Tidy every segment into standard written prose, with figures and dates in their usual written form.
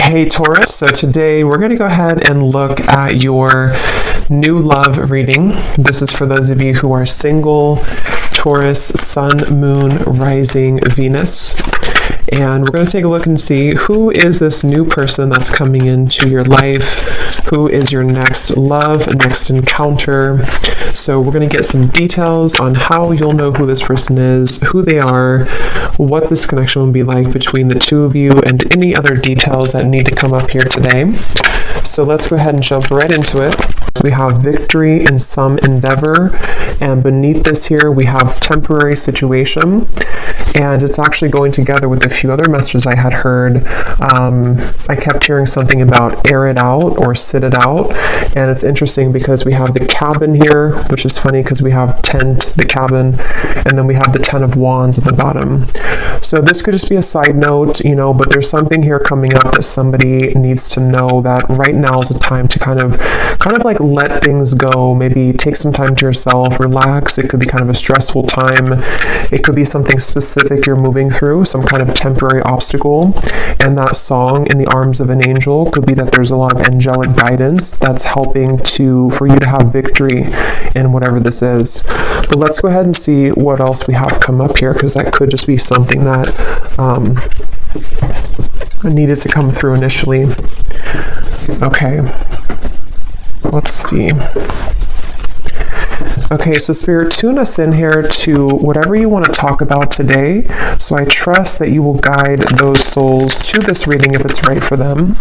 Hey Taurus, so today we're going to go ahead and look at your new love reading. This is for those of you who are single, Taurus, Sun, Moon, Rising, Venus. And we're going to take a look and see who is this new person that's coming into your life, who is your next love, next encounter. So we're going to get some details on how you'll know who this person is, who they are, what this connection will be like between the two of you, and any other details that need to come up here today. So let's go ahead and jump right into it. We have victory in some endeavor, and beneath this here we have temporary situation, and it's actually going together with a few other messages I had heard. I kept hearing something about air it out or sit it out, and it's interesting because we have the cabin here, which is funny because we have tent, the cabin, and then we have the 10 of wands at the bottom. So this could just be a side note, but there's something here coming up that somebody needs to know, that right now is the time to kind of like let things go, maybe take some time to yourself, relax. It could be kind of a stressful time. It could be something specific you're moving through, some kind of temporary obstacle. And that song, In the Arms of an Angel, could be that there's a lot of angelic guidance that's helping for you to have victory in whatever this is. But let's go ahead and see what else we have come up here, because that could just be something that needed to come through initially. Okay. Let's see. Okay, so Spirit, tune us in here to whatever you want to talk about today. So I trust that you will guide those souls to this reading if it's right for them.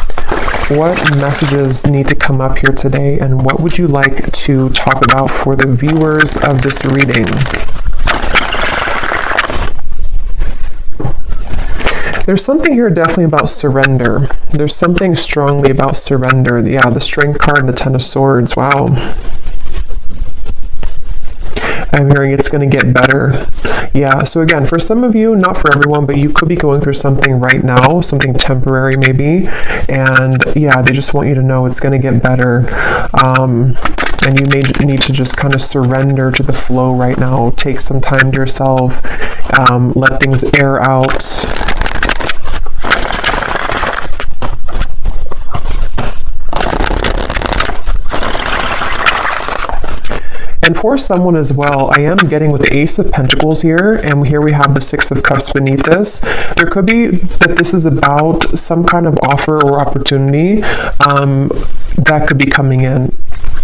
What messages need to come up here today, and what would you like to talk about for the viewers of this reading? There's something here definitely about surrender. There's something strongly about surrender. Yeah, the Strength card and the 10 of Swords. Wow. I'm hearing it's going to get better. Yeah, so again, for some of you, not for everyone, but you could be going through something right now, something temporary maybe. And yeah, they just want you to know it's going to get better. And you may need to just kind of surrender to the flow right now. Take some time to yourself. Let things air out. And for someone as well, I am getting with the Ace of Pentacles here, and here we have the 6 of Cups beneath this. There could be that this is about some kind of offer or opportunity that could be coming in.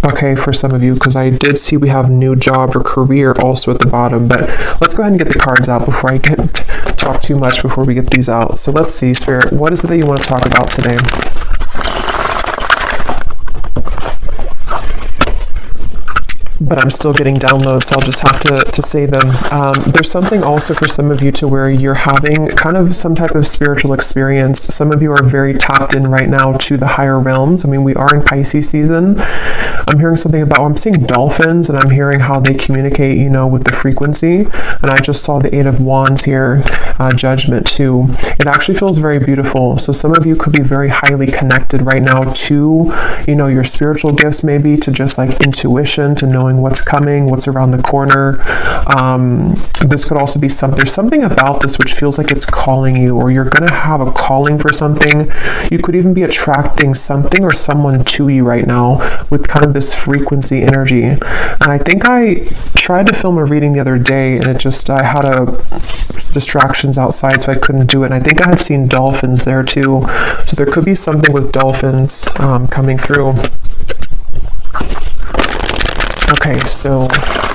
Okay, for some of you, because I did see we have new job or career also at the bottom. But let's go ahead and get the cards out before I talk too much before we get these out. So let's see, Spirit, what is it that you want to talk about today? But I'm still getting downloads, so I'll just have to say them. There's something also for some of you to where you're having kind of some type of spiritual experience. Some of you are very tapped in right now to the higher realms. I mean, we are in Pisces season. I'm hearing something about, I'm seeing dolphins, and I'm hearing how they communicate, with the frequency. And I just saw the 8 of Wands here, judgment too. It actually feels very beautiful. So some of you could be very highly connected right now to, your spiritual gifts, maybe to just like intuition, to knowing what's coming, what's around the corner. This could also be there's something about this which feels like it's calling you, or you're going to have a calling for something. You could even be attracting something or someone to you right now with kind of this frequency energy. And I think I tried to film a reading the other day, and I had distractions outside, so I couldn't do it. And I think I had seen dolphins there too. So there could be something with dolphins coming through. Okay, so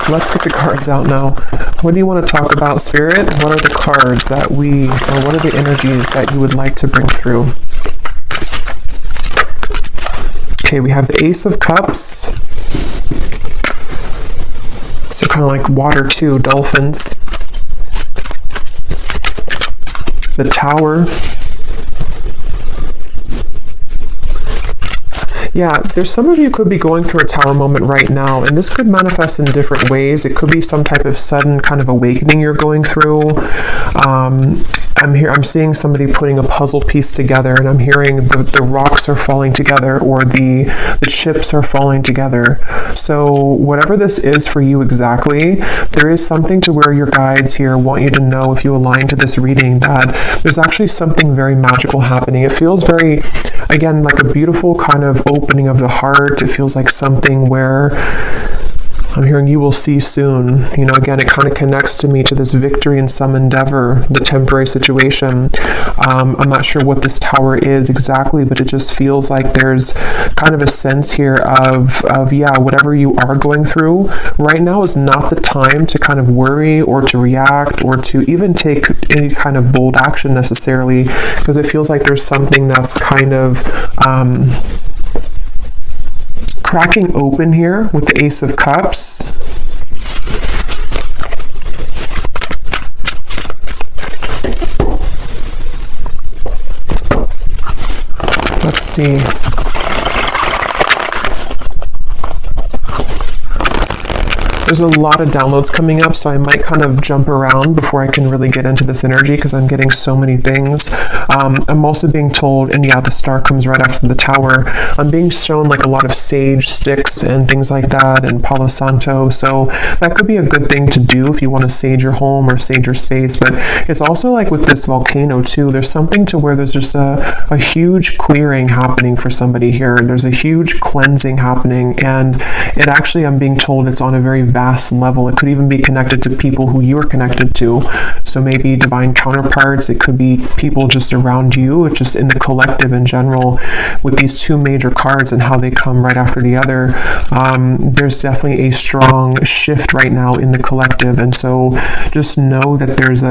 let's get the cards out now. What do you want to talk about, Spirit? What are the cards or what are the energies that you would like to bring through? Okay, we have the Ace of Cups. So kind of like water too, dolphins. The Tower. Yeah, there's some of you could be going through a Tower moment right now, and this could manifest in different ways. It could be some type of sudden kind of awakening you're going through. I'm seeing somebody putting a puzzle piece together, and I'm hearing the rocks are falling together, or the chips are falling together. So whatever this is for you exactly, there is something to where your guides here want you to know, if you align to this reading, that there's actually something very magical happening. It feels very again, like a beautiful kind of opening of the heart. It feels like something where I'm hearing you will see soon. Again, it kind of connects to me to this victory in some endeavor, the temporary situation. I'm not sure what this tower is exactly, but it just feels like there's kind of a sense here of whatever you are going through right now is not the time to kind of worry or to react or to even take any kind of bold action necessarily, because it feels like there's something that's kind of cracking open here with the Ace of Cups. Let's see. There's a lot of downloads coming up, so I might kind of jump around before I can really get into this energy because I'm getting so many things. I'm also being told, and the star comes right after the tower. I'm being shown like a lot of sage sticks and things like that, and Palo Santo. So that could be a good thing to do if you want to sage your home or sage your space. But it's also like with this volcano too, there's something to where there's just a huge clearing happening for somebody here. There's a huge cleansing happening, and it actually, I'm being told, it's on a very vast level. It could even be connected to people who you are connected to. So maybe divine counterparts. It could be people just around you, just in the collective in general. With these two major cards and how they come right after the other, there's definitely a strong shift right now in the collective. And so just know that there's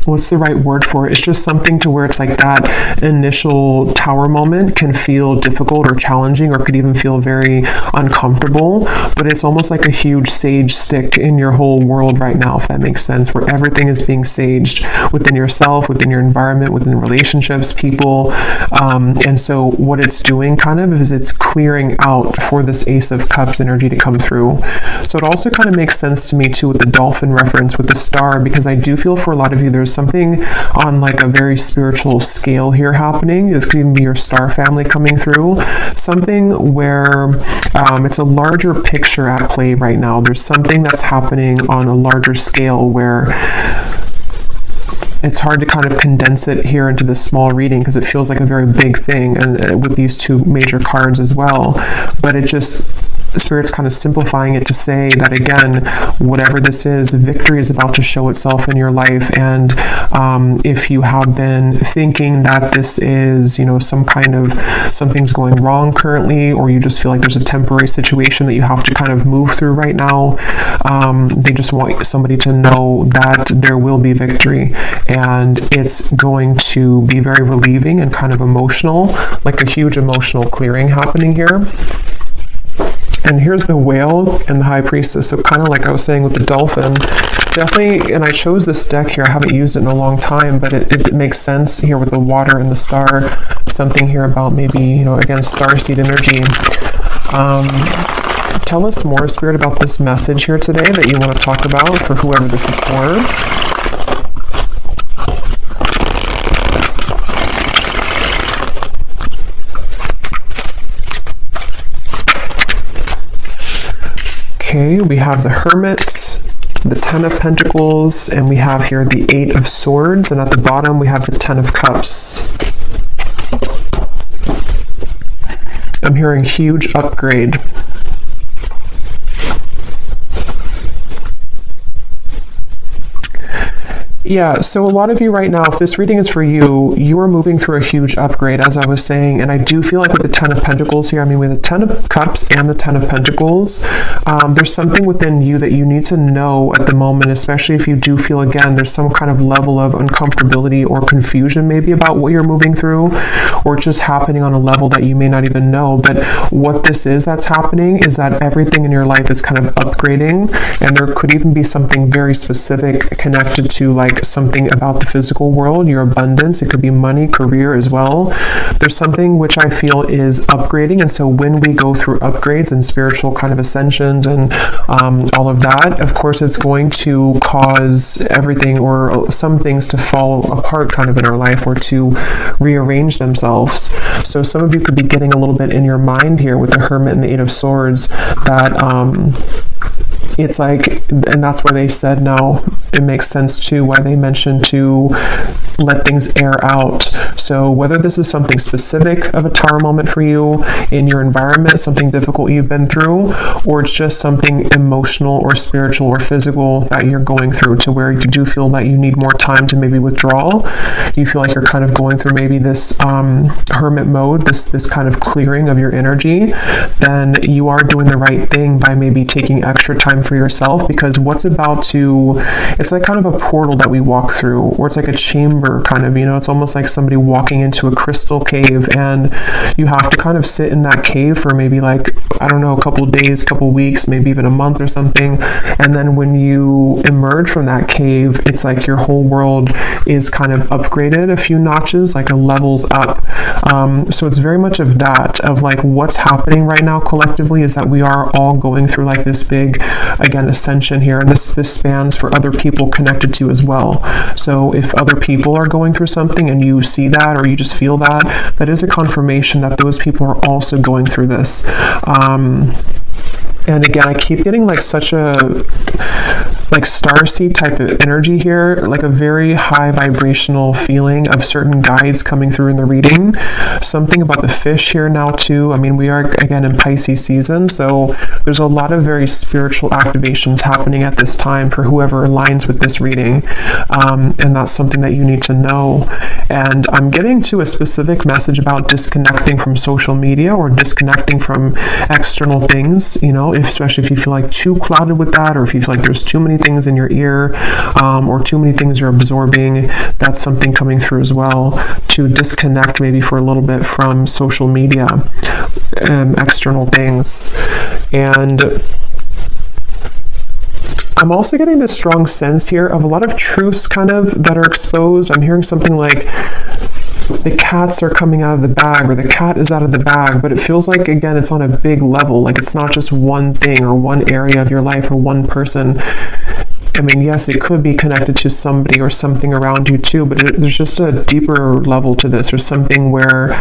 what's the right word for it? It's just something to where it's like that initial tower moment can feel difficult or challenging, or could even feel very uncomfortable, but it's almost like a huge sage stick in your whole world right now, if that makes sense, where everything is being saged within yourself, within your environment, within relationships, people. And so what it's doing kind of is it's clearing out for this Ace of Cups energy to come through. So it also kind of makes sense to me too with the dolphin reference with the star, because I do feel for a lot of you there's something on like a very spiritual scale here happening. This could even be your star family coming through. Something where it's a larger picture at play right now. There's something that's happening on a larger scale where it's hard to kind of condense it here into this small reading because it feels like a very big thing, and with these two major cards as well. But it just, Spirit's kind of simplifying it to say that, again, whatever this is, victory is about to show itself in your life. And if you have been thinking that this is, some kind of, something's going wrong currently, or you just feel like there's a temporary situation that you have to kind of move through right now, they just want somebody to know that there will be victory. And it's going to be very relieving and kind of emotional, like a huge emotional clearing happening here. And here's the whale and the high priestess. So kind of like I was saying with the dolphin, definitely, and I chose this deck here. I haven't used it in a long time, but it makes sense here with the water and the star. Something here about maybe, again, starseed energy. Tell us more, Spirit, about this message here today that you want to talk about for whoever this is for. Okay, we have the Hermit, the Ten of Pentacles, and we have here the Eight of Swords, and at the bottom we have the Ten of Cups. I'm hearing huge upgrade. Yeah, so a lot of you right now, if this reading is for you, you are moving through a huge upgrade, as I was saying, and I do feel like with the Ten of Pentacles here, with the Ten of Cups and the Ten of Pentacles, there's something within you that you need to know at the moment, especially if you do feel, again, there's some kind of level of uncomfortability or confusion maybe about what you're moving through, or just happening on a level that you may not even know. But what this is that's happening is that everything in your life is kind of upgrading, and there could even be something very specific connected to like something about the physical world, your abundance. It could be money, career as well. There's something which I feel is upgrading, and so when we go through upgrades and spiritual kind of ascensions and all of that, of course it's going to cause everything or some things to fall apart kind of in our life or to rearrange themselves. So some of you could be getting a little bit in your mind here with the Hermit and the Eight of Swords that it's like, and that's where they said now it makes sense too why they mentioned to let things air out. So whether this is something specific of a Tower moment for you in your environment, something difficult you've been through, or it's just something emotional or spiritual or physical that you're going through, to where you do feel that you need more time to maybe withdraw. You feel like you're kind of going through maybe this hermit mode, this kind of clearing of your energy, then you are doing the right thing by maybe taking extra time for yourself, because what's about to, it's like kind of a portal that we walk through, or it's like a chamber kind of, it's almost like somebody walking into a crystal cave, and you have to kind of sit in that cave for maybe like, I don't know, a couple of days, couple of weeks, maybe even a month or something. And then when you emerge from that cave, it's like your whole world is kind of upgraded a few notches, like a levels up. So it's very much of that, of like what's happening right now collectively is that we are all going through like this big, again, ascension here. And this spans for other people connected to as well. So if other people are going through something and you see that, or you just feel that, that is a confirmation that those people are also going through this. And again, I keep getting like such a like starseed type of energy here, like a very high vibrational feeling of certain guides coming through in the reading. Something about the fish here now too. I mean, we are again in Pisces season, so there's a lot of very spiritual activations happening at this time for whoever aligns with this reading. And that's something that you need to know. And I'm getting to a specific message about disconnecting from social media or disconnecting from external things, especially if you feel like too clouded with that, or if you feel like there's too many things in your ear, or too many things you're absorbing. That's something coming through as well, to disconnect maybe for a little bit from social media, external things. And I'm also getting this strong sense here of a lot of truths kind of that are exposed. I'm hearing something like the cats are coming out of the bag, or the cat is out of the bag, but it feels like, again, it's on a big level. Like it's not just one thing or one area of your life or one person. I mean, yes, it could be connected to somebody or something around you too, but there's just a deeper level to this. There's something where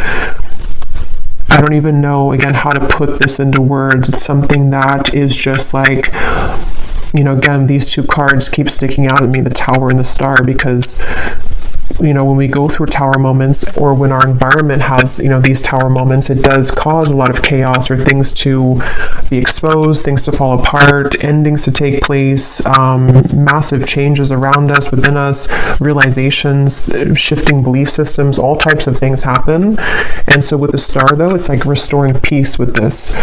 I don't even know, again, how to put this into words. It's something that is just like, again, these two cards keep sticking out at me, the Tower and the Star, because when we go through Tower moments, or when our environment has, these Tower moments, it does cause a lot of chaos, or things to be exposed, things to fall apart, endings to take place, massive changes around us, within us, realizations, shifting belief systems, all types of things happen. And so with the Star, though, it's like restoring peace with this.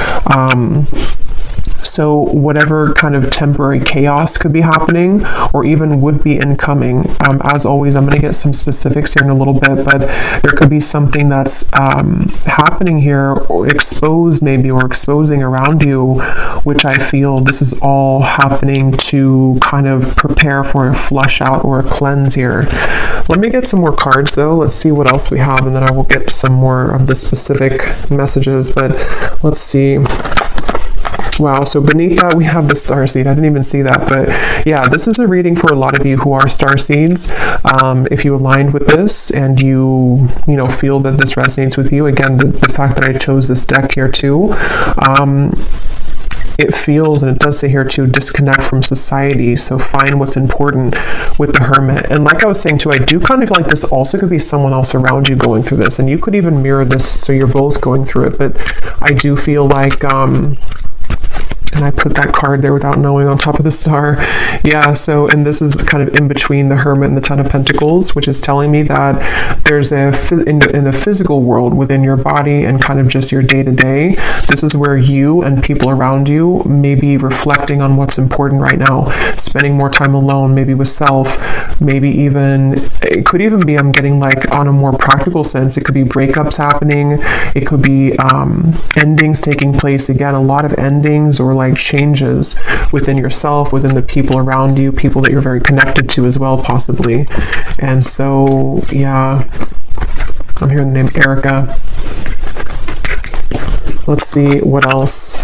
So whatever kind of temporary chaos could be happening, or even would be incoming, as always, I'm going to get some specifics here in a little bit, but there could be something that's happening here, or exposed maybe, or exposing around you, which I feel this is all happening to kind of prepare for a flush out or a cleanse here. Let me get some more cards though. Let's see what else we have, and then I will get some more of the specific messages, but let's see. Wow, so beneath that we have the starseed. I didn't even see that, but yeah, this is a reading for a lot of you who are starseeds. If you aligned with this and you feel that this resonates with you, again, the fact that I chose this deck here too, it feels, and it does say here to disconnect from society. So find what's important with the Hermit. And like I was saying too, I do kind of feel like this also could be someone else around you going through this, and you could even mirror this, so you're both going through it. But I do feel like, and I put that card there without knowing on top of the Star. Yeah, so, and this is kind of in between the Hermit and the Ten of Pentacles, which is telling me that there's in the physical world, within your body and kind of just your day-to-day, this is where you and people around you may be reflecting on what's important right now, spending more time alone, maybe with self, maybe even, it could even be, I'm getting like on a more practical sense, it could be breakups happening, it could be endings taking place, again, a lot of endings, or like changes within yourself, within the people around you, people that you're very connected to as well, possibly. And so, yeah, I'm hearing the name Erica. Let's see what else.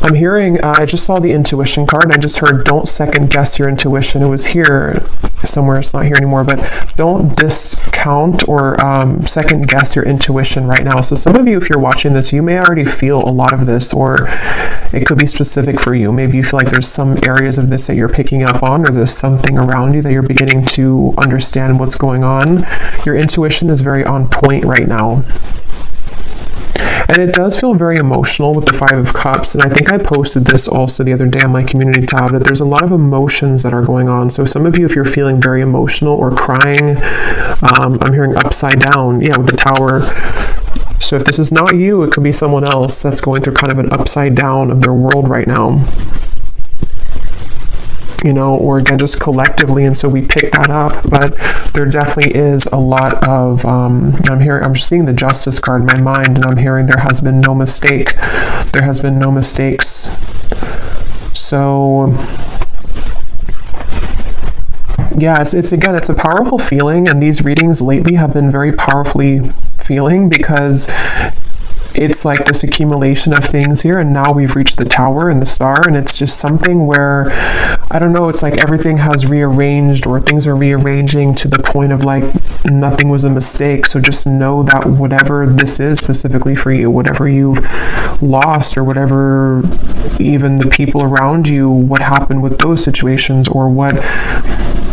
I'm hearing, I just saw the intuition card, and I just heard, don't second guess your intuition. It was here somewhere, it's not here anymore, but don't discount or second guess your intuition right now. So some of you, if you're watching this, you may already feel a lot of this, or it could be specific for you. Maybe you feel like there's some areas of this that you're picking up on, or there's something around you that you're beginning to understand what's going on. Your intuition is very on point right now. And it does feel very emotional with the Five of Cups. And I think I posted this also the other day on my community tab, that there's a lot of emotions that are going on. So some of you, if you're feeling very emotional or crying, I'm hearing upside down, with the Tower. So if this is not you, it could be someone else that's going through kind of an upside down of their world right now. Or again, just collectively, and so we pick that up. But there definitely is a lot of, I'm seeing the Justice card in my mind, and I'm hearing there has been no mistake. There has been no mistakes. So, yeah, it's a powerful feeling, and these readings lately have been very powerfully feeling, because it's like this accumulation of things here, and now we've reached the Tower and the Star, and it's just something where, I don't know, it's like everything has rearranged, or things are rearranging to the point of like nothing was a mistake. So just know that whatever this is specifically for you, whatever you've lost, or whatever, even the people around you, what happened with those situations, or what,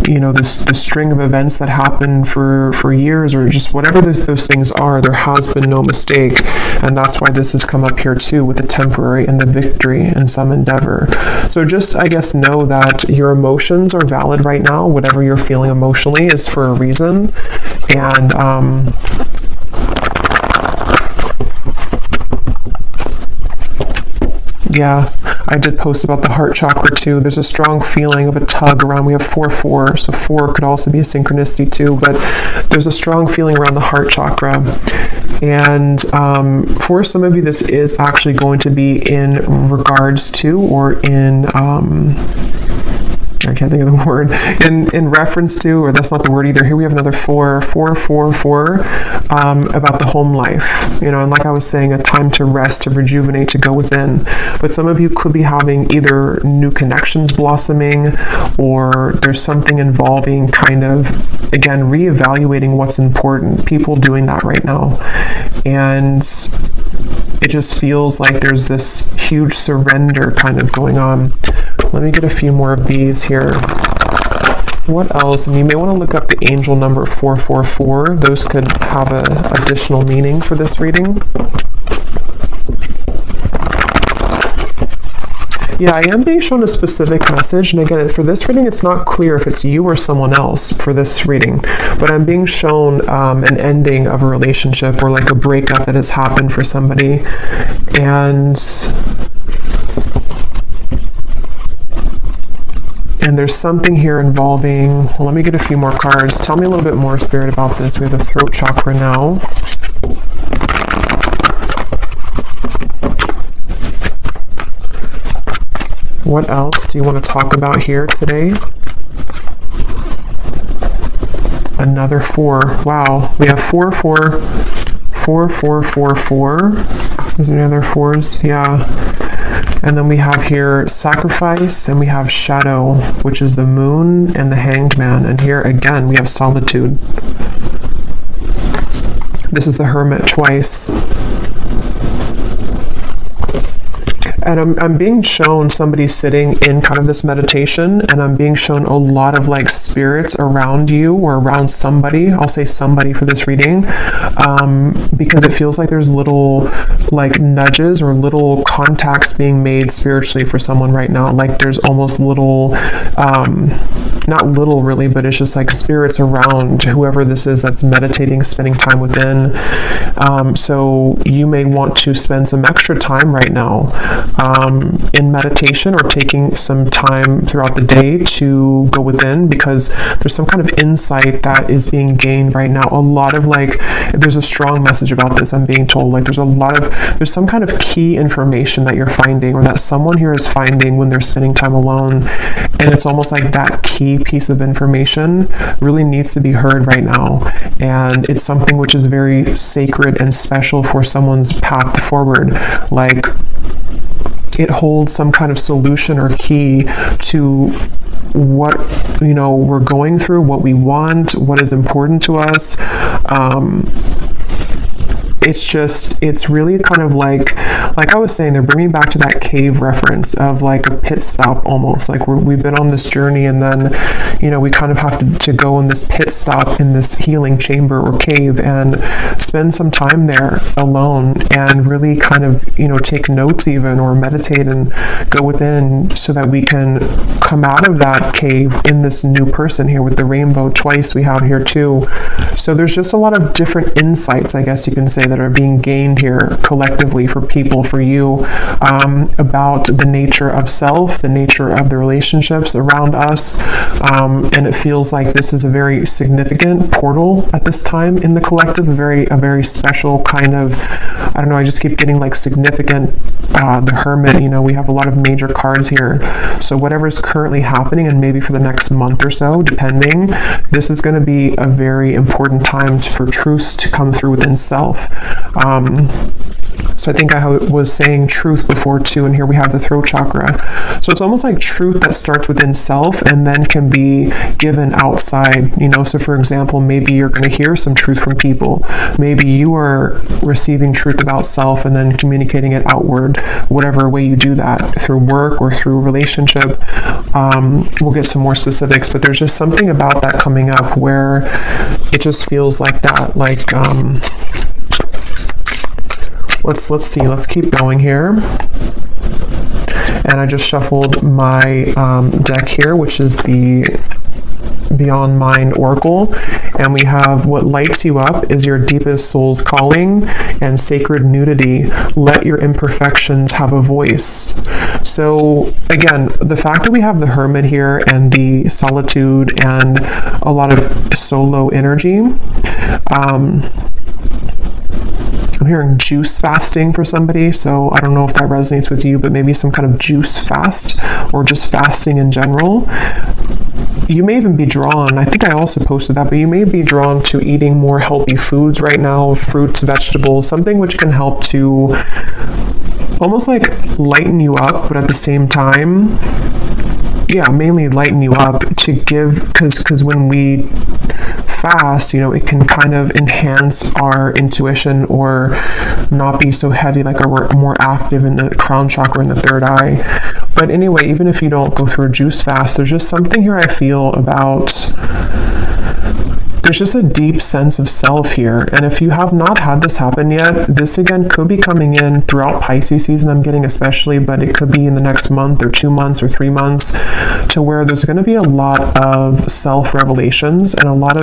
the string of events that happened for years, or just whatever those things are, there has been no mistake. And that's why this has come up here too, with the temporary and the victory in some endeavor. So just, I guess, know that your emotions are valid right now. Whatever you're feeling emotionally is for a reason. And I did post about the heart chakra too. There's a strong feeling of a tug around. We have 4-4, so 4 could also be a synchronicity too, but there's a strong feeling around the heart chakra. And for some of you, this is actually going to be in regards to, or in, I can't think of the word, in reference to, or that's not the word either. Here we have another 4, about the home life, and like I was saying, a time to rest, to rejuvenate, to go within. But some of you could be having either new connections blossoming, or there's something involving kind of, again, reevaluating what's important. People doing that right now. And it just feels like there's this huge surrender kind of going on. Let me get a few more of these here. What else? And you may want to look up the angel number 444. Those could have an additional meaning for this reading. Yeah, I am being shown a specific message, and again, for this reading, it's not clear if it's you or someone else for this reading, but I'm being shown an ending of a relationship, or like a breakup that has happened for somebody, and there's something here involving, well, let me get a few more cards. Tell me a little bit more, Spirit, about this. We have the throat chakra now. What else do you want to talk about here today? Another 4. Wow. We have 4, 4, 4, 4, 4, 4. Is there any other 4s? Yeah. And then we have here sacrifice, and we have shadow, which is the moon and the hanged man. And here again, we have solitude. This is the hermit twice. And I'm being shown somebody sitting in kind of this meditation, and I'm being shown a lot of like spirits around you, or around somebody. I'll say somebody for this reading, because it feels like there's little like nudges or little contacts being made spiritually for someone right now. Like there's almost little, not little really, but it's just like spirits around whoever this is that's meditating, spending time within. So you may want to spend some extra time right now in meditation, or taking some time throughout the day to go within, because there's some kind of insight that is being gained right now. A lot of like, there's a strong message about this, I'm being told. Like there's some kind of key information that you're finding, or that someone here is finding when they're spending time alone. And it's almost like that key piece of information really needs to be heard right now. And it's something which is very sacred and special for someone's path forward. Like, it holds some kind of solution or key to what, we're going through, what we want, what is important to us. It's really kind of like I was saying, they're bringing back to that cave reference of like a pit stop almost. Like we've been on this journey, and then, we kind of have to go in this pit stop in this healing chamber or cave and spend some time there alone and really kind of, take notes even, or meditate and go within, so that we can come out of that cave in this new person here with the rainbow twice we have here too. So there's just a lot of different insights, I guess you can say, that are being gained here collectively for people, for you, about the nature of self, the nature of the relationships around us, and it feels like this is a very significant portal at this time in the collective, a very special kind of, I don't know, I just keep getting like significant, the Hermit, we have a lot of major cards here, so whatever is currently happening, and maybe for the next month or so, depending, this is going to be a very important time for truths to come through within self. So I think I was saying truth before too, and here we have the throat chakra. So it's almost like truth that starts within self and then can be given outside, so for example, maybe you're going to hear some truth from people. Maybe you are receiving truth about self and then communicating it outward, whatever way you do that, through work or through relationship. We'll get some more specifics, but there's just something about that coming up where it just feels like that, like, let's see, let's keep going here. And I just shuffled my deck here, which is the Beyond Mind Oracle, and we have what lights you up is your deepest soul's calling and sacred nudity. Let your imperfections have a voice. So again, the fact that we have the Hermit here and the solitude and a lot of solo energy, I'm hearing juice fasting for somebody, so I don't know if that resonates with you, but maybe some kind of juice fast or just fasting in general. You may even be drawn, I think I also posted that, but you may be drawn to eating more healthy foods right now, fruits, vegetables, something which can help to almost like lighten you up, but at the same time, mainly lighten you up to give, because when we fast, it can kind of enhance our intuition or not be so heavy, like we're more active in the crown chakra and the third eye. But anyway, even if you don't go through a juice fast, there's just something here I feel about, there's just a deep sense of self here. And if you have not had this happen yet, this again could be coming in throughout Pisces season, I'm getting especially, but it could be in the next month or 2 months or 3 months, to where there's going to be a lot of self-revelations and a lot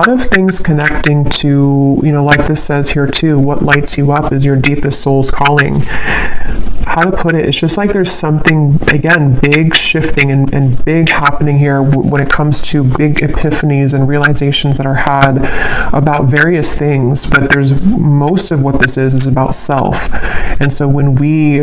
of things connecting to, like this says here too, what lights you up is your deepest soul's calling. How to put it, it's just like there's something, again, big shifting and big happening here when it comes to big epiphanies and realizations that are had about various things, but there's most of what this is about self. And so when we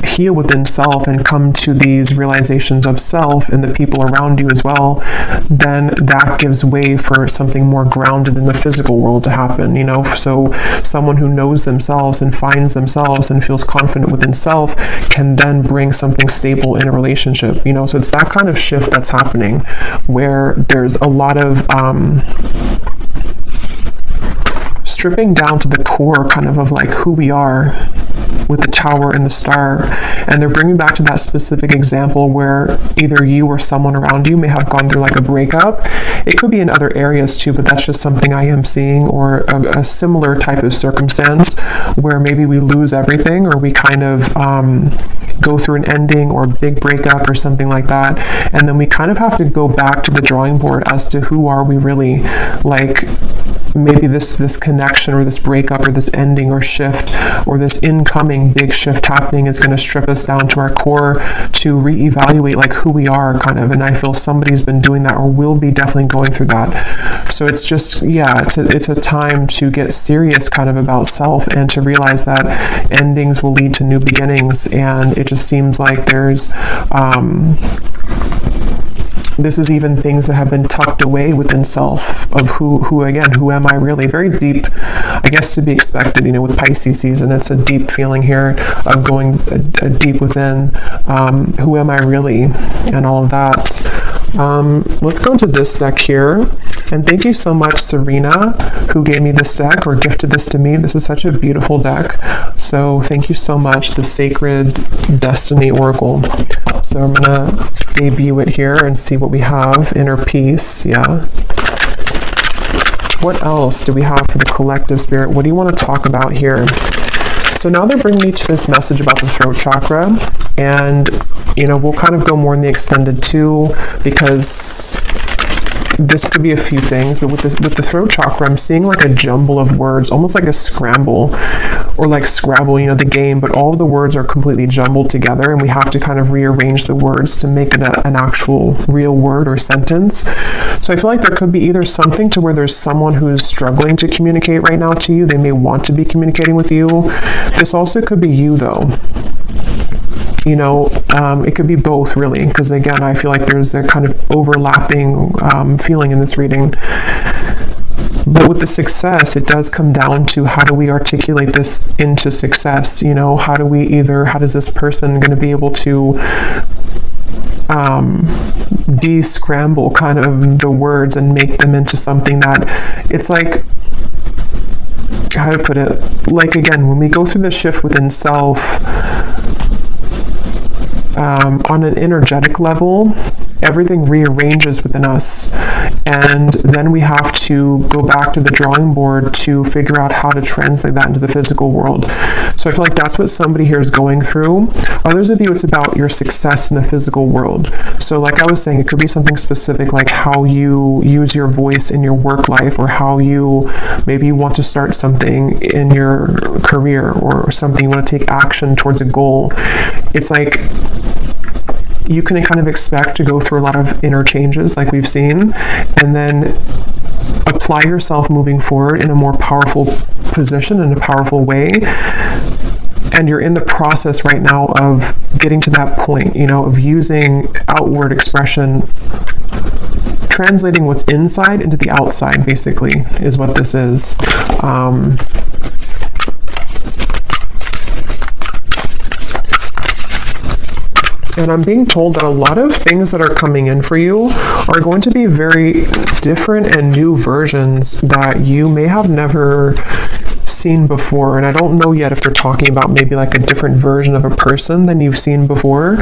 heal within self and come to these realizations of self and the people around you as well, then that gives way for something more grounded in the physical world to happen, so someone who knows themselves and finds themselves and feels confident within self can then bring something stable in a relationship, so it's that kind of shift that's happening where there's a lot of stripping down to the core kind of like who we are with the tower and the star. And they're bringing back to that specific example where either you or someone around you may have gone through like a breakup. It could be in other areas too, but that's just something I am seeing, or a similar type of circumstance where maybe we lose everything, or we kind of go through an ending or a big breakup or something like that, and then we kind of have to go back to the drawing board as to who are we really, like maybe this connection or this breakup or this ending or shift or this incoming big shift happening is going to strip us down to our core to reevaluate like who we are kind of. And I feel somebody's been doing that or will be definitely going through that. So it's just, it's a time to get serious kind of about self and to realize that endings will lead to new beginnings. And it just seems like there's this is even things that have been tucked away within self of who am I really? Very deep, I guess, to be expected, with Pisces season. It's a deep feeling here of going deep within, who am I really, and all of that. Let's go into this deck here. And thank you so much, Serena, who gave me this deck or gifted this to me. This is such a beautiful deck. So thank you so much, the Sacred Destiny Oracle. So I'm going to debut it here and see what we have. Inner peace, yeah. What else do we have for the collective spirit? What do you want to talk about here? So now they're bringing me to this message about the throat chakra, and we'll kind of go more in the extended too, because this could be a few things, but with the throat chakra, I'm seeing like a jumble of words, almost like a scramble, or like Scrabble, the game, but all of the words are completely jumbled together, and we have to kind of rearrange the words to make it an actual real word or sentence. So I feel like there could be either something to where there's someone who is struggling to communicate right now to you. They may want to be communicating with you. This also could be you, though. It could be both, really, because again, I feel like there's a kind of overlapping feeling in this reading. But with the success, it does come down to how do we articulate this into success? How does this person going to be able to de-scramble kind of the words and make them into something that it's like, how to put it, like again, when we go through the shift within self, on an energetic level, everything rearranges within us, and then we have to go back to the drawing board to figure out how to translate that into the physical world. So I feel like that's what somebody here is going through. Others of you, it's about your success in the physical world. So like I was saying, it could be something specific, like how you use your voice in your work life, or how maybe you want to start something in your career, or something you want to take action towards a goal. It's like you can kind of expect to go through a lot of interchanges like we've seen, and then apply yourself moving forward in a more powerful position, in a powerful way. And you're in the process right now of getting to that point, of using outward expression, translating what's inside into the outside, basically, is what this is. And I'm being told that a lot of things that are coming in for you are going to be very different and new versions that you may have never seen before. And I don't know yet if they're talking about maybe like a different version of a person than you've seen before.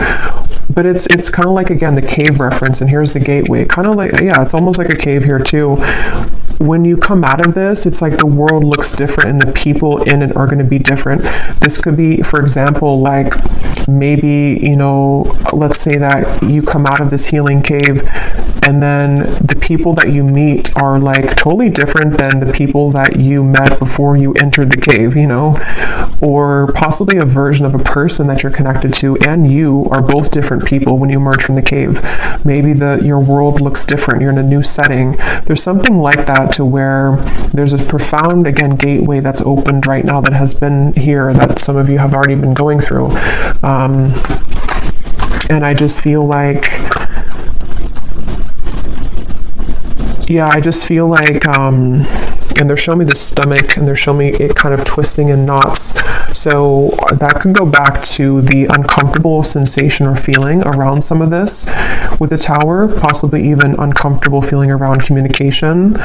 But it's kind of like, again, the cave reference, and here's the gateway. Kind of like, yeah, it's almost like a cave here too. When you come out of this, it's like the world looks different and the people in it are going to be different. This could be, for example, like maybe, let's say that you come out of this healing cave and then the people that you meet are like totally different than the people that you met before you entered the cave, or possibly a version of a person that you're connected to and you are both different people when you emerge from the cave. Maybe your world looks different. You're in a new setting. There's something like that, to where there's a profound, again, gateway that's opened right now that has been here, that some of you have already been going through. And I just feel like, and they're showing me the stomach, and they're showing me it kind of twisting in knots. So that could go back to the uncomfortable sensation or feeling around some of this with the Tower, possibly even uncomfortable feeling around communication,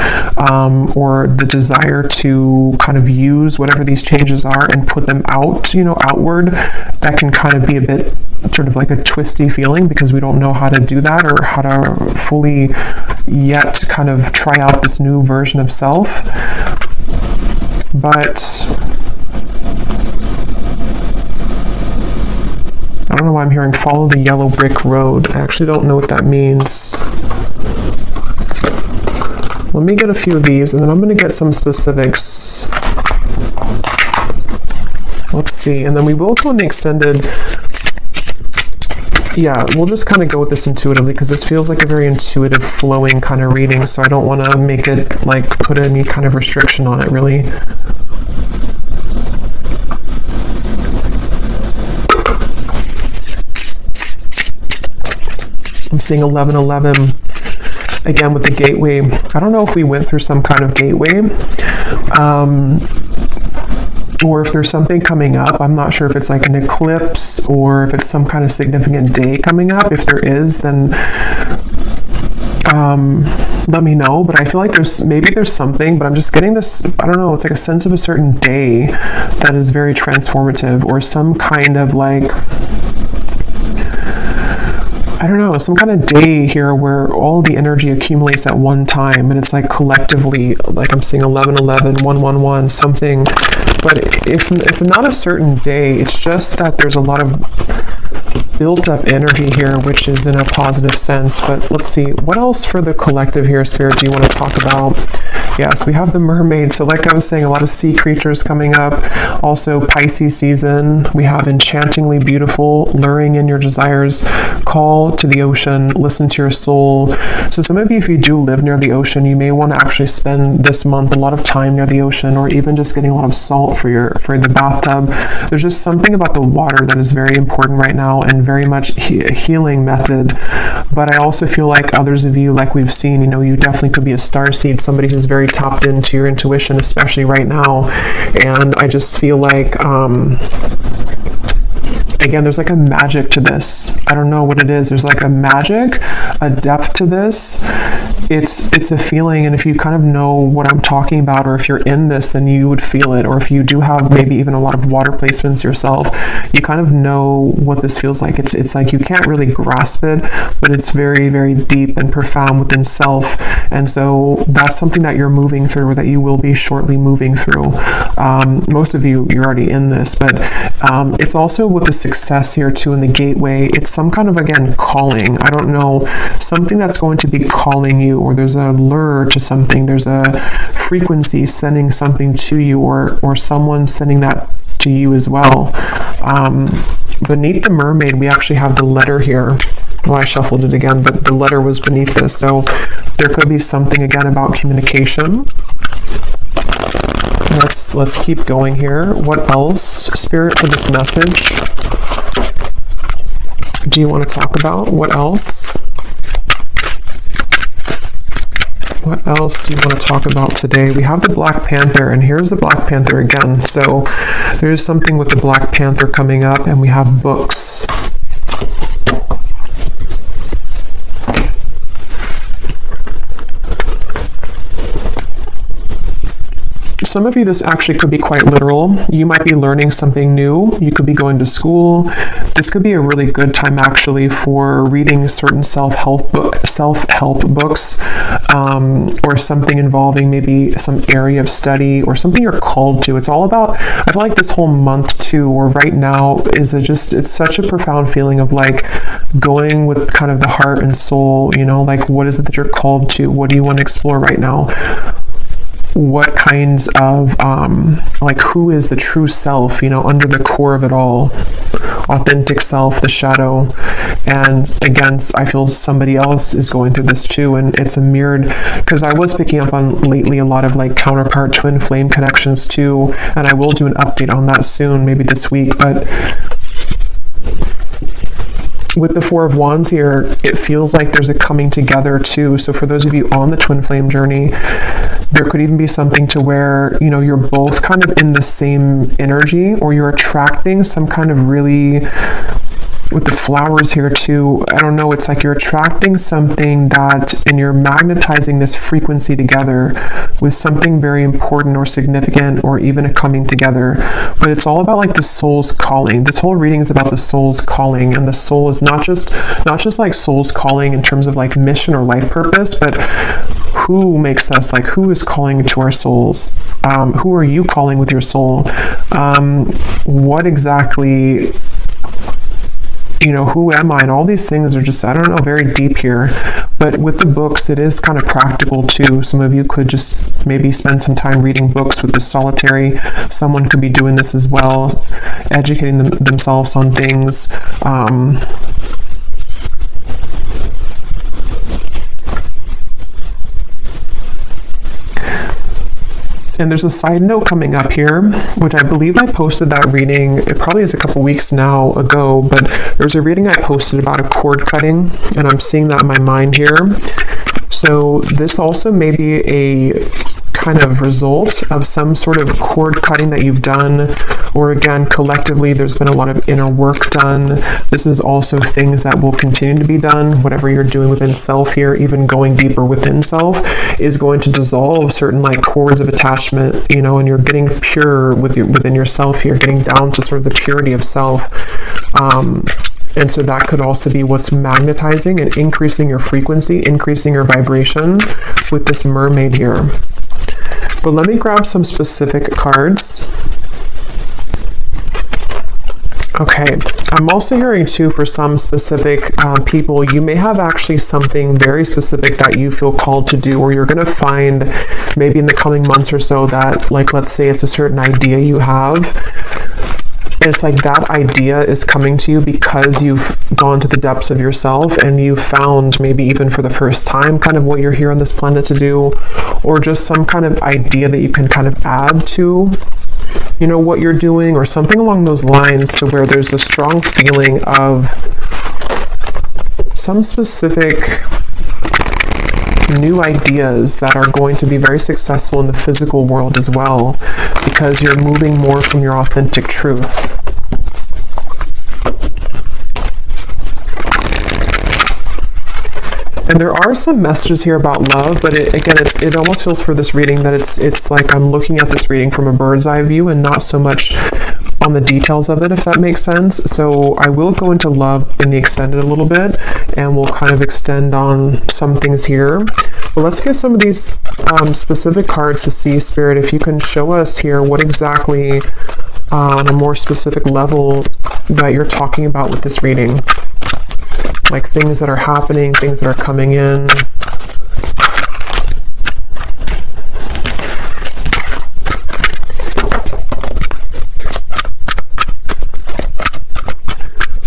or the desire to kind of use whatever these changes are and put them out, outward. That can kind of be a bit sort of like a twisty feeling, because we don't know how to do that, or how to fully yet kind of try out this new version of self. But I don't know why I'm hearing follow the yellow brick road. I actually don't know what that means. Let me get a few of these, and then I'm going to get some specifics. Let's see, and then we will go in the extended. Yeah, we'll just kind of go with this intuitively, because this feels like a very intuitive, flowing kind of reading, so I don't want to make it, like, put any kind of restriction on it, really. I'm seeing 1111 again with the gateway. I don't know if we went through some kind of gateway, or if there's something coming up. I'm not sure if it's like an eclipse or if it's some kind of significant day coming up. If there is, then let me know. But I feel like there's something, but I'm just getting this, I don't know, it's like a sense of a certain day that is very transformative, or some kind of like, I don't know, some kind of day here where all the energy accumulates at one time, and it's like collectively, like I'm seeing 1111, 111, something. But if not a certain day, it's just that there's a lot of built up energy here, which is in a positive sense. But let's see, what else for the collective here, Spirit, do you want to talk about? Yes, we have the mermaid. So like I was saying, a lot of sea creatures coming up. Also Pisces season. We have enchantingly beautiful, luring in your desires, call to the ocean, listen to your soul. So some of you, if you do live near the ocean, you may want to actually spend this month a lot of time near the ocean, or even just getting a lot of salt for the bathtub. There's just something about the water that is very important right now, and very much a healing method. But I also feel like others of you, like we've seen, you definitely could be a starseed, somebody who's very tapped into your intuition, especially right now. And I just feel like, again, there's like a magic to this. I don't know what it is. There's like a magic, a depth to this. It's a feeling, and if you kind of know what I'm talking about, or if you're in this, then you would feel it. Or if you do have maybe even a lot of water placements yourself, you kind of know what this feels like. It's like you can't really grasp it, but it's very, very deep and profound within self. And so that's something that you're moving through, or that you will be shortly moving through. Most of you, you're already in this, but it's also with the success here too in the gateway. It's some kind of, again, calling. I don't know, something that's going to be calling you, or there's a lure to something. There's a frequency sending something to you, or someone sending that to you as well. Beneath the mermaid, we actually have the letter here. Well, I shuffled it again, but the letter was beneath this. So there could be something again about communication. Let's keep going here. What else, Spirit, for this message do you want to talk about? What else? What else do you want to talk about today? We have the Black Panther, and here's the Black Panther again. So there's something with the Black Panther coming up, and we have books. Some of you, this actually could be quite literal. You might be learning something new. You could be going to school. This could be a really good time actually for reading certain self-help books, or something involving maybe some area of study or something you're called to. It's all about, I feel like this whole month too, or right now, it's such a profound feeling of like going with kind of the heart and soul, like what is it that you're called to? What do you want to explore right now? What kinds of, like who is the true self, under the core of it all, authentic self, the shadow. And again, I feel somebody else is going through this too, and it's a mirrored, because I was picking up on lately a lot of like counterpart twin flame connections too, and I will do an update on that soon, maybe this week. But with the Four of Wands here, it feels like there's a coming together too. So for those of you on the twin flame journey, there could even be something to where, you're both kind of in the same energy, or you're attracting some kind of really, with the flowers here too, I don't know, it's like you're attracting something and you're magnetizing this frequency together with something very important or significant, or even a coming together. But it's all about like the soul's calling. This whole reading is about the soul's calling, and the soul is not just like soul's calling in terms of like mission or life purpose, but who makes us, like who is calling to our souls? Who are you calling with your soul? What exactly, who am I? And all these things are just, I don't know, very deep here. But with the books, it is kind of practical too. Some of you could just maybe spend some time reading books with the solitary. Someone could be doing this as well, educating themselves on things. And there's a side note coming up here, which I believe I posted that reading, it probably is a couple weeks now ago, but there's a reading I posted about a cord cutting, and I'm seeing that in my mind here. So this also may be a kind of result of some sort of cord cutting that you've done, or again, collectively, there's been a lot of inner work done. This is also things that will continue to be done. Whatever you're doing within self here, even going deeper within self, is going to dissolve certain like cords of attachment, you know, and you're getting pure within yourself here, getting down to sort of the purity of self. And so that could also be what's magnetizing and increasing your frequency, increasing your vibration with this mermaid here. But let me grab some specific cards. Okay, I'm also hearing too for some specific people, you may have actually something very specific that you feel called to do, or you're going to find maybe in the coming months or so that, like, let's say it's a certain idea you have. It's like that idea is coming to you because you've gone to the depths of yourself and you found, maybe even for the first time, kind of what you're here on this planet to do, or just some kind of idea that you can kind of add to, you know, what you're doing, or something along those lines, to where there's a strong feeling of some specific new ideas that are going to be very successful in the physical world as well, because you're moving more from your authentic truth. And there are some messages here about love, but it almost feels for this reading that it's like I'm looking at this reading from a bird's eye view and not so much on the details of it, if that makes sense. So I will go into love in the extended a little bit, and we'll kind of extend on some things here. But let's get some of these specific cards to see, Spirit, if you can show us here what exactly on a more specific level that you're talking about with this reading. Like things that are happening, things that are coming in.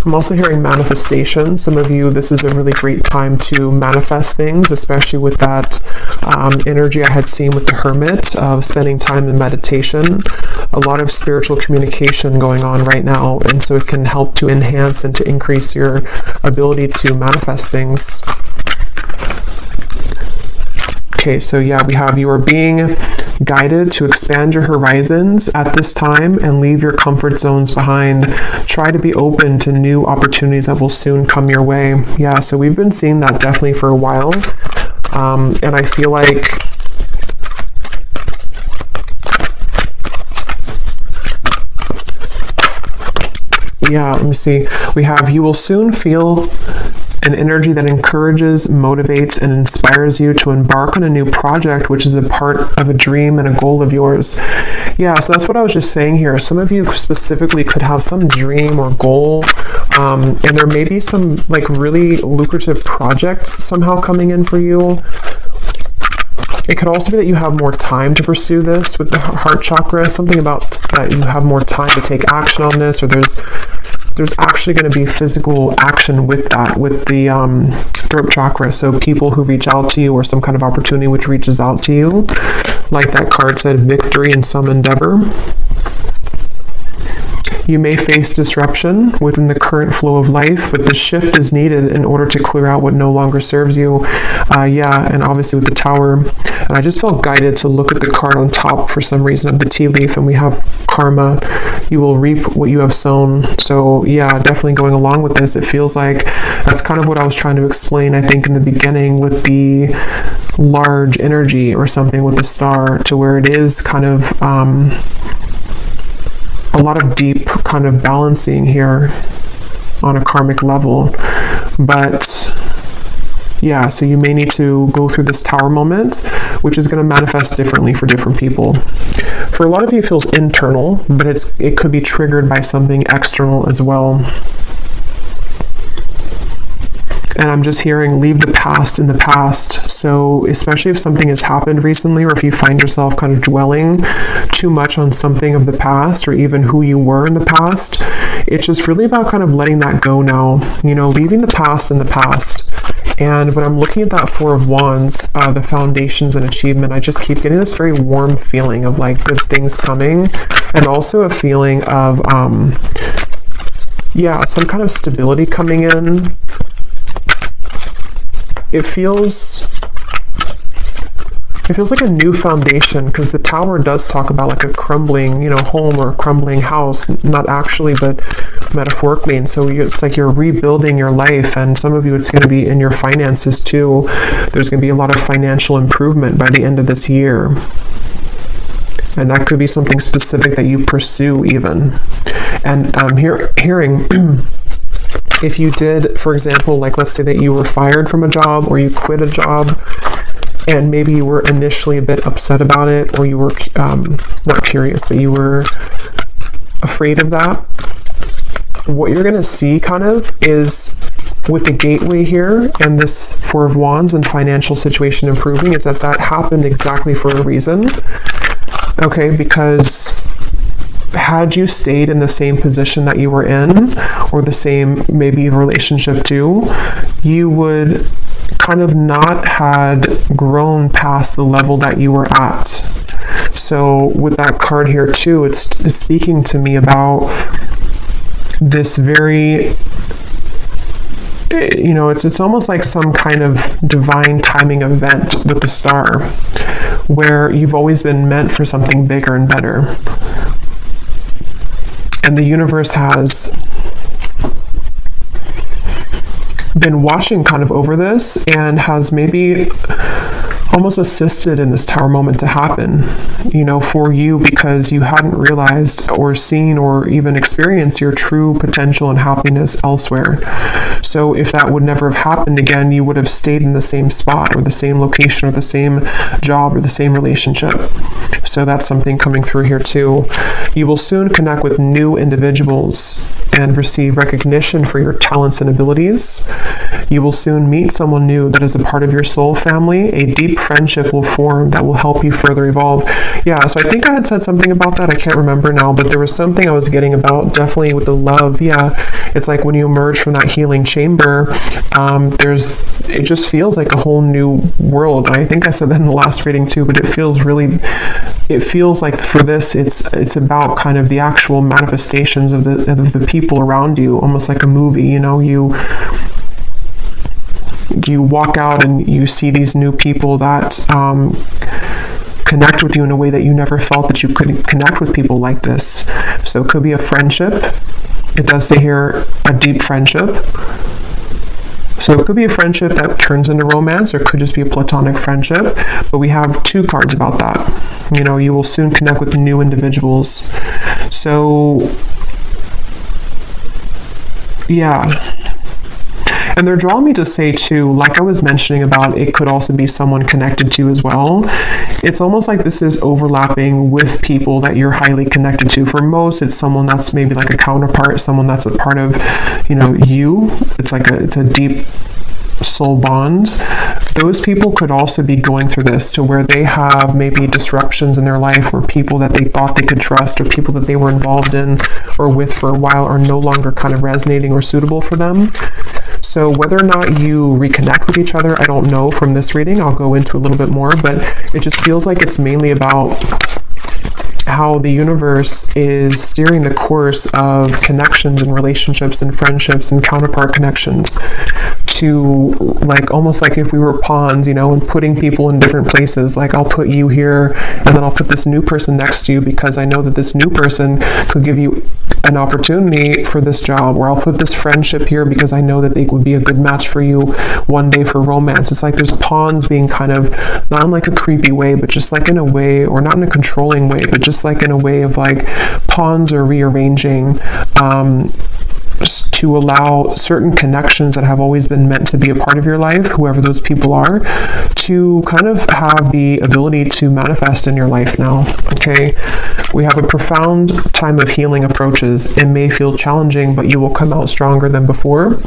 I'm also hearing manifestation. Some of you, this is a really great time to manifest things, especially with that energy I had seen with the Hermit of spending time in meditation. A lot of spiritual communication going on right now, and so it can help to enhance and to increase your ability to manifest things. Okay, so yeah, we have you are being guided to expand your horizons at this time and leave your comfort zones behind. Try to be open to new opportunities that will soon come your way. Yeah, so we've been seeing that definitely for a while. And I feel like let me see. We have you will soon feel an energy that encourages, motivates, and inspires you to embark on a new project, which is a part of a dream and a goal of yours. Yeah, so that's what I was just saying here. Some of you specifically could have some dream or goal, and there may be some like really lucrative projects somehow coming in for you. It could also be that you have more time to pursue this with the heart chakra, something about that you have more time to take action on this, or there's actually going to be physical action with that, with the throat chakra. So people who reach out to you, or some kind of opportunity which reaches out to you, like that card said, victory in some endeavor. You may face disruption within the current flow of life, but the shift is needed in order to clear out what no longer serves you. And obviously with the Tower. And I just felt guided to look at the card on top for some reason of the tea leaf, and we have karma. You will reap what you have sown. So yeah, definitely going along with this, it feels like that's kind of what I was trying to explain, I think, in the beginning with the large energy or something with the star, to where it is kind of a lot of deep kind of balancing here on a karmic level. But yeah, so you may need to go through this Tower moment, which is going to manifest differently for different people. For a lot of you, it feels internal, but it could be triggered by something external as well. And I'm just hearing leave the past in the past. So especially if something has happened recently, or if you find yourself kind of dwelling too much on something of the past, or even who you were in the past, it's just really about kind of letting that go now, leaving the past in the past. And when I'm looking at that Four of Wands, the foundations and achievement, I just keep getting this very warm feeling of like good things coming, and also a feeling of, some kind of stability coming in. It feels like a new foundation, because the Tower does talk about like a crumbling, home or a crumbling house, not actually, but metaphorically. And so it's like you're rebuilding your life, and some of you, it's going to be in your finances too. There's going to be a lot of financial improvement by the end of this year. And that could be something specific that you pursue even. And I'm hearing... If you did, for example, like let's say that you were fired from a job, or you quit a job, and maybe you were initially a bit upset about it, or you were not curious, but you were afraid of that, what you're going to see kind of is with the gateway here and this Four of Wands and financial situation improving, is that happened exactly for a reason. Okay, because had you stayed in the same position that you were in, or the same maybe relationship too, you would kind of not had grown past the level that you were at. So with that card here too, it's speaking to me about this very, it's almost like some kind of divine timing event with the star, where you've always been meant for something bigger and better. And the universe has been watching kind of over this, and has maybe almost assisted in this Tower moment to happen, for you, because you hadn't realized or seen or even experienced your true potential and happiness elsewhere. So if that would never have happened again, you would have stayed in the same spot, or the same location, or the same job, or the same relationship. So that's something coming through here too. You will soon connect with new individuals and receive recognition for your talents and abilities. You will soon meet someone new that is a part of your soul family. A deep friendship will form that will help you further evolve. Yeah, so I think I had said something about that. I can't remember now, but there was something I was getting about, definitely with the love. Yeah, it's like when you emerge from that healing chamber, it just feels like a whole new world. And I think I said that in the last reading too, but it feels like for this, it's about kind of the actual manifestations of the people around you, almost like a movie. You walk out and you see these new people that connect with you in a way that you never felt that you could connect with people like this. So it could be a friendship. It does say here a deep friendship. So it could be a friendship that turns into romance, or it could just be a platonic friendship. But we have two cards about that. You will soon connect with new individuals. So, yeah. And they're drawing me to say too, like I was mentioning about, it could also be someone connected to as well. It's almost like this is overlapping with people that you're highly connected to. For most, it's someone that's maybe like a counterpart, someone that's a part of, you. It's a deep soul bond. Those people could also be going through this, to where they have maybe disruptions in their life, or people that they thought they could trust, or people that they were involved in or with for a while are no longer kind of resonating or suitable for them. So whether or not you reconnect with each other, I don't know from this reading. I'll go into a little bit more, but it just feels like it's mainly about how the universe is steering the course of connections and relationships and friendships and counterpart connections, to like almost like if we were pawns, and putting people in different places. Like I'll put you here, and then I'll put this new person next to you, because I know that this new person could give you an opportunity for this job. Or I'll put this friendship here because I know that they would be a good match for you one day for romance. It's like there's pawns being kind of, not in like a creepy way, but just like in a way, or not in a controlling way, but just like in a way of like pawns are rearranging to allow certain connections that have always been meant to be a part of your life, whoever those people are, to kind of have the ability to manifest in your life now. Okay, we have a profound time of healing approaches. It may feel challenging, but you will come out stronger than before.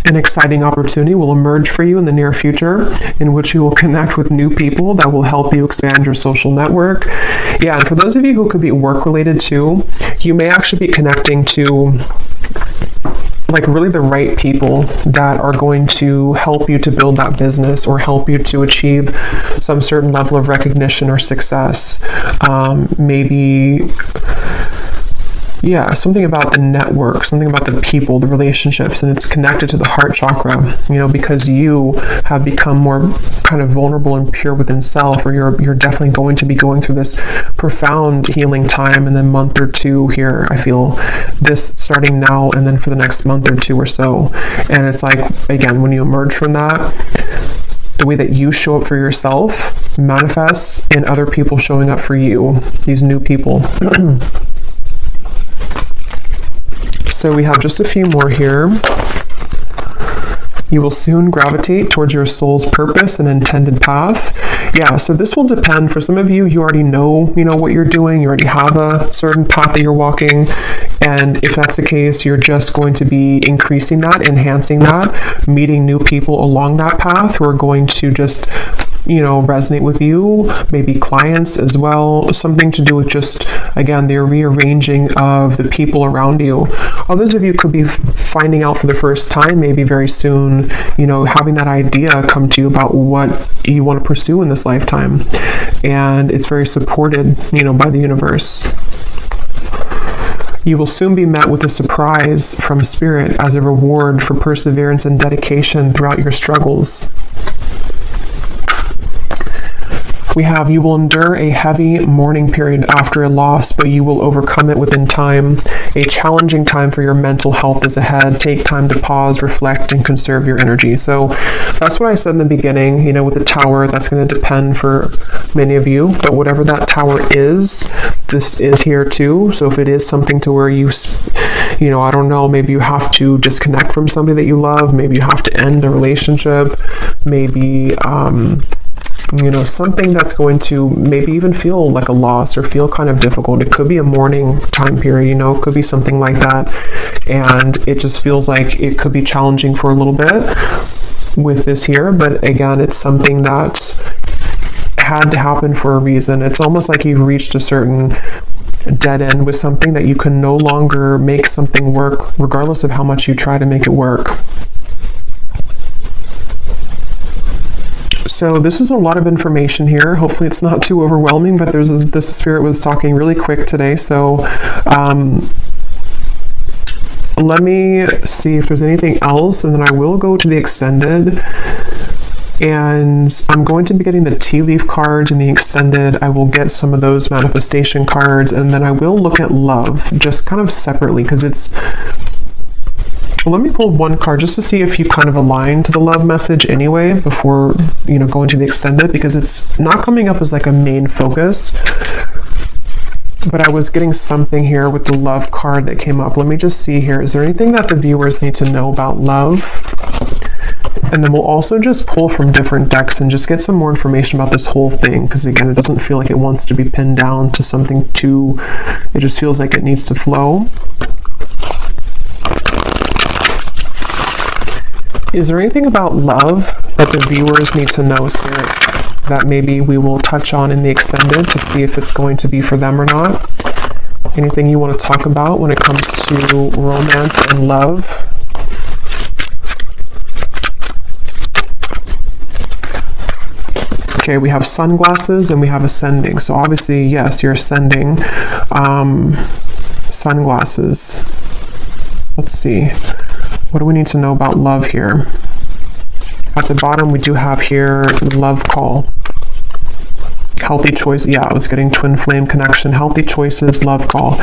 An exciting opportunity will emerge for you in the near future in which you will connect with new people that will help you expand your social network. Yeah, and for those of you who could be work related too, you may actually be connecting to like really the right people that are going to help you to build that business or help you to achieve some certain level of recognition or success. Maybe something about the network, something about the people, the relationships, and it's connected to the heart chakra, because you have become more kind of vulnerable and pure within self, or you're definitely going to be going through this profound healing time in the month or two here. I feel this starting now and then for the next month or two or so. And it's like, again, when you emerge from that, the way that you show up for yourself manifests in other people showing up for you, these new people. So we have just a few more here. You will soon gravitate towards your soul's purpose and intended path. Yeah, so this will depend. For some of you, you already know, what you're doing. You already have a certain path that you're walking. And if that's the case, you're just going to be increasing that, enhancing that, meeting new people along that path who are going to just resonate with you, maybe clients as well, something to do with just, again, the rearranging of the people around you. Others of you could be finding out for the first time, maybe very soon, having that idea come to you about what you want to pursue in this lifetime. And it's very supported, by the universe. You will soon be met with a surprise from Spirit as a reward for perseverance and dedication throughout your struggles. We have, you will endure a heavy mourning period after a loss, but you will overcome it within time. A challenging time for your mental health is ahead. Take time to pause, reflect, and conserve your energy. So that's what I said in the beginning, with the tower. That's going to depend for many of you, but whatever that tower is, this is here too. So if it is something to where you, I don't know, maybe you have to disconnect from somebody that you love, maybe you have to end the relationship, maybe, something that's going to maybe even feel like a loss or feel kind of difficult. It could be a mourning time period, it could be something like that. And it just feels like it could be challenging for a little bit with this here. But again, it's something that's had to happen for a reason. It's almost like you've reached a certain dead end with something that you can no longer make something work, regardless of how much you try to make it work. So this is a lot of information here. Hopefully it's not too overwhelming, but this Spirit was talking really quick today. So let me see if there's anything else, and then I will go to the extended. And I'm going to be getting the tea leaf cards in the extended. I will get some of those manifestation cards, and then I will look at love just kind of separately, because it's... Let me pull one card just to see if you kind of align to the love message anyway before, going to the extended, because it's not coming up as like a main focus. But I was getting something here with the love card that came up. Let me just see here. Is there anything that the viewers need to know about love? And then we'll also just pull from different decks and just get some more information about this whole thing, because again, it doesn't feel like it wants to be pinned down to something too, it just feels like it needs to flow. Is there anything about love that the viewers need to know, Spirit, that maybe we will touch on in the extended to see if it's going to be for them or not? Anything you want to talk about when it comes to romance and love? Okay, we have sunglasses and we have ascending. So obviously, yes, you're ascending. Sunglasses. Let's see. What do we need to know about love here? At the bottom, we do have here love call. Healthy choice. Yeah, I was getting twin flame connection. Healthy choices, love call.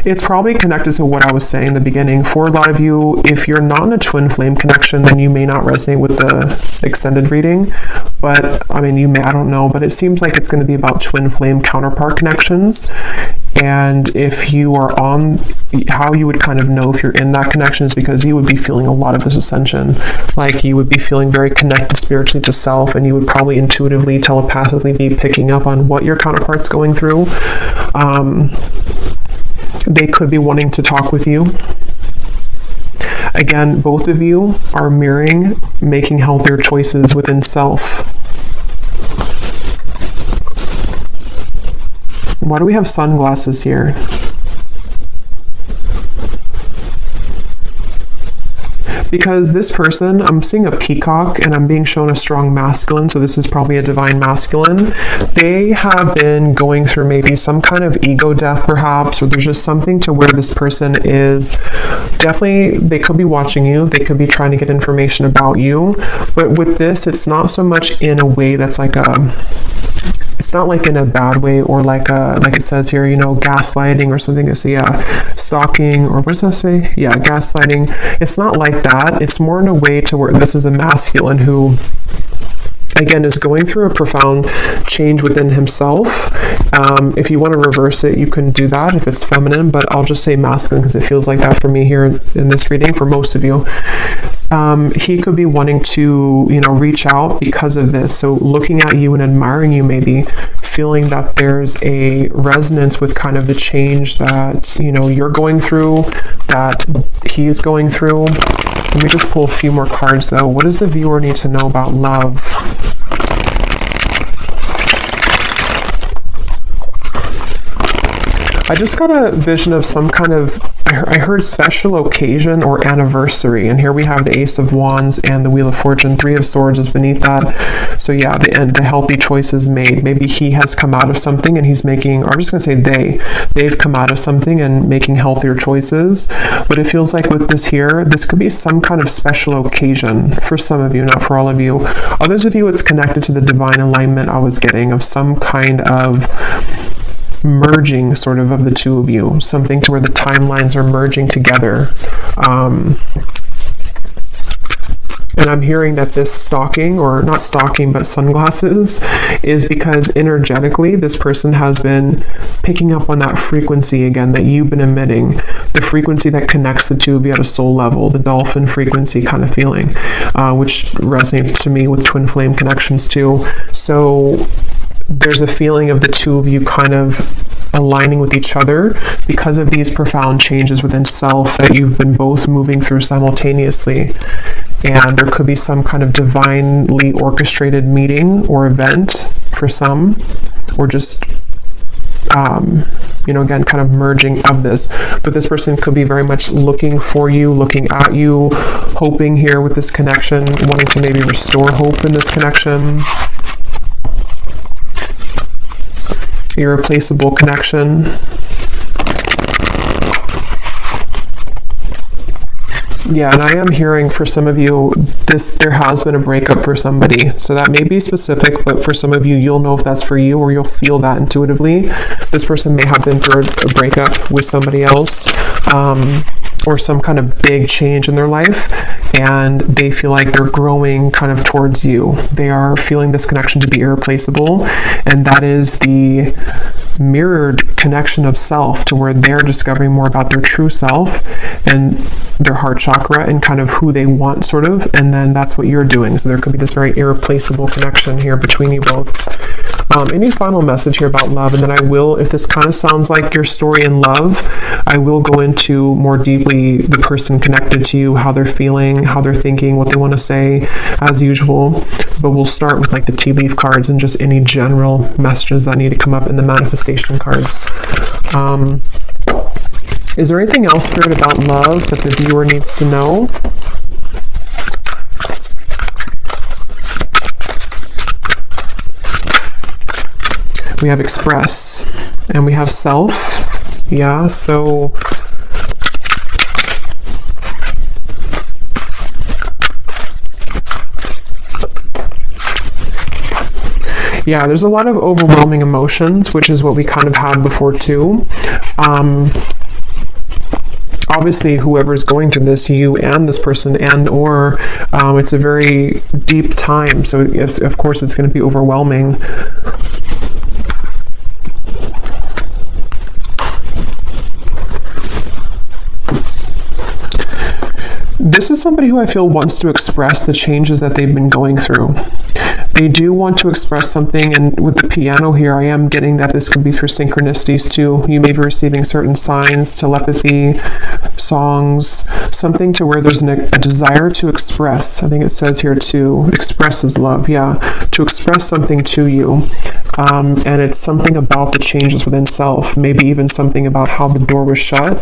It's probably connected to what I was saying in the beginning. For a lot of you, if you're not in a twin flame connection, then you may not resonate with the extended reading. But I mean, you may, I don't know, but it seems like it's going to be about twin flame counterpart connections. And if you are on, how you would kind of know if you're in that connection is because you would be feeling a lot of this ascension. Like you would be feeling very connected spiritually to self, and you would probably intuitively, telepathically be picking up on what your counterpart's going through. They could be wanting to talk with you. Again, both of you are mirroring making healthier choices within self. Why do we have sunglasses here? Because this person, I'm seeing a peacock and I'm being shown a strong masculine, so this is probably a divine masculine. They have been going through maybe some kind of ego death perhaps, or there's just something to where this person is definitely, they could be watching you, they could be trying to get information about you, but with this, it's not so much in a way that's like it's not like in a bad way or like it says here, gaslighting or something. It's stalking, or what does that say? Yeah, gaslighting. It's not like that. It's more in a way to where this is a masculine who, again, is going through a profound change within himself. If you want to reverse it, you can do that if it's feminine, but I'll just say masculine because it feels like that for me here in this reading, for most of you. He could be wanting to, reach out because of this. So looking at you and admiring you, maybe feeling that there's a resonance with kind of the change that, you're going through, that he's going through. Let me just pull a few more cards though. What does the viewer need to know about love? I just got a vision of some kind of, I heard special occasion or anniversary, and here we have the Ace of Wands and the Wheel of Fortune. 3 of Swords is beneath that. So yeah, the healthy choices made. Maybe he has come out of something and he's making, or I'm just going to say they've come out of something and making healthier choices. But it feels like with this here, this could be some kind of special occasion for some of you, not for all of you. Others of you, it's connected to the divine alignment I was getting of some kind of merging sort of the two of you, something to where the timelines are merging together. And I'm hearing that this stalking, or not stalking, but sunglasses, is because energetically this person has been picking up on that frequency again that you've been emitting, the frequency that connects the two of you at a soul level, the dolphin frequency kind of feeling, which resonates to me with twin flame connections too. So there's a feeling of the two of you kind of aligning with each other because of these profound changes within self that you've been both moving through simultaneously. And there could be some kind of divinely orchestrated meeting or event for some, or just again, kind of merging of this. But this person could be very much looking for you, looking at you, hoping here with this connection, wanting to maybe restore hope in this connection. Irreplaceable connection. Yeah, and I am hearing for some of you, there has been a breakup for somebody. So that may be specific, but for some of you, you'll know if that's for you, or you'll feel that intuitively. This person may have been through a breakup with somebody else, or some kind of big change in their life, and they feel like they're growing kind of towards you. They are feeling this connection to be irreplaceable, and that is the mirrored connection of self, to where they're discovering more about their true self and their heart chakra and kind of who they want, sort of, and then that's what you're doing. So there could be this very irreplaceable connection here between you both. Any final message here about love? And then I will, if this kind of sounds like your story in love, I will go into more deeply the person connected to you, how they're feeling, how they're thinking, what they want to say, as usual. But we'll start with like the tea leaf cards and just any general messages that need to come up in the manifestation cards. Is there anything else, Spirit, about love that the viewer needs to know? We have express, and we have self. Yeah, so yeah, there's a lot of overwhelming emotions, which is what we kind of had before too. Obviously, whoever's going through this, you and this person, and or it's a very deep time. So yes, of course, it's going to be overwhelming. This is somebody who I feel wants to express the changes that they've been going through. They do want to express something, and with the piano here, I am getting that this could be through synchronicities too. You may be receiving certain signs, telepathy, songs, something to where there's a desire to express. I think it says here to express his love. Yeah, to express something to you. And it's something about the changes within self, maybe even something about how the door was shut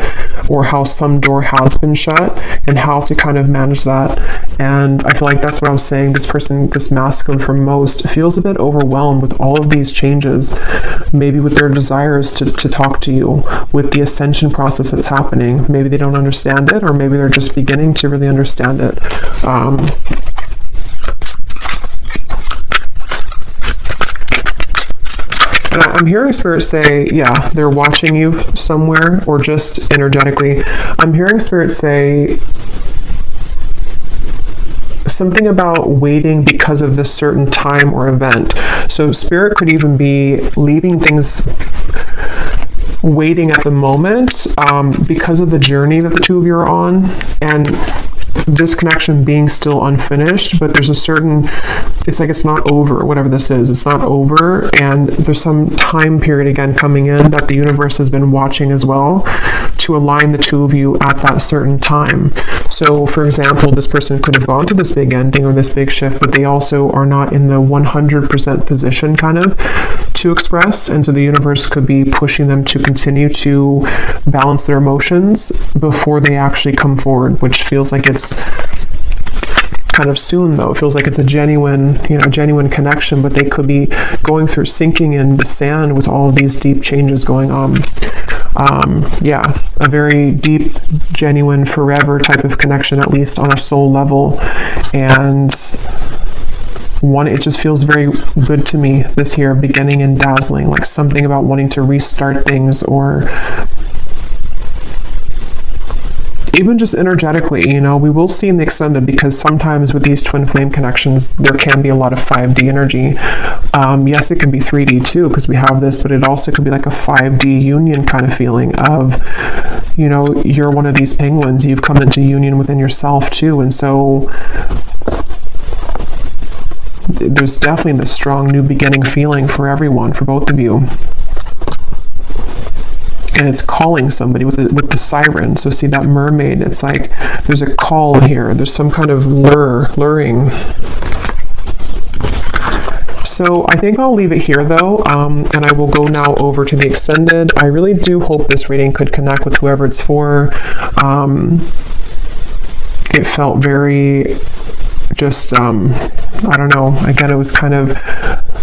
or how some door has been shut and how to kind of manage that. And I feel like that's what I was saying. This person, this masculine for most, feels a bit overwhelmed with all of these changes, maybe with their desires to talk to you, with the ascension process that's happening. Maybe they don't understand it, or maybe they're just beginning to really understand it. And I'm hearing Spirit say, yeah, they're watching you somewhere, or just energetically. I'm hearing Spirit say something about waiting because of this certain time or event. So Spirit could even be leaving things waiting at the moment because of the journey that the two of you are on, and this connection being still unfinished, but there's a certain, it's like it's not over, whatever this is, it's not over, and there's some time period again coming in that the universe has been watching as well to align the two of you at that certain time. So for example, this person could have gone to this big ending or this big shift, but they also are not in the 100% position kind of to express, and so the universe could be pushing them to continue to balance their emotions before they actually come forward, which feels like it's kind of soon though. It feels like it's a genuine connection, but they could be going through sinking in the sand with all of these deep changes going on. Yeah, a very deep, genuine, forever type of connection, at least on a soul level. And one, it just feels very good to me this here, beginning and dazzling, like something about wanting to restart things, or even just energetically, we will see in the extended, because sometimes with these twin flame connections, there can be a lot of 5D energy. Yes, it can be 3D too, because we have this, but it also could be like a 5D union kind of feeling of, you're one of these penguins, you've come into union within yourself too. And so there's definitely this strong new beginning feeling for everyone, for both of you. And it's calling somebody with the siren. So see that mermaid, it's like there's a call here. There's some kind of luring. So I think I'll leave it here though, and I will go now over to the extended. I really do hope this reading could connect with whoever it's for. It felt very just, I don't know, again, it was kind of,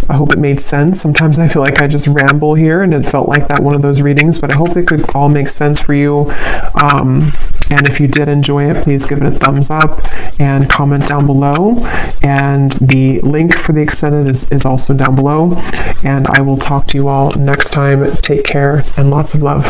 I hope it made sense. Sometimes I feel like I just ramble here, and it felt like that one of those readings, but I hope it could all make sense for you. And if you did enjoy it, please give it a thumbs up and comment down below. And the link for the extended is also down below. And I will talk to you all next time. Take care and lots of love.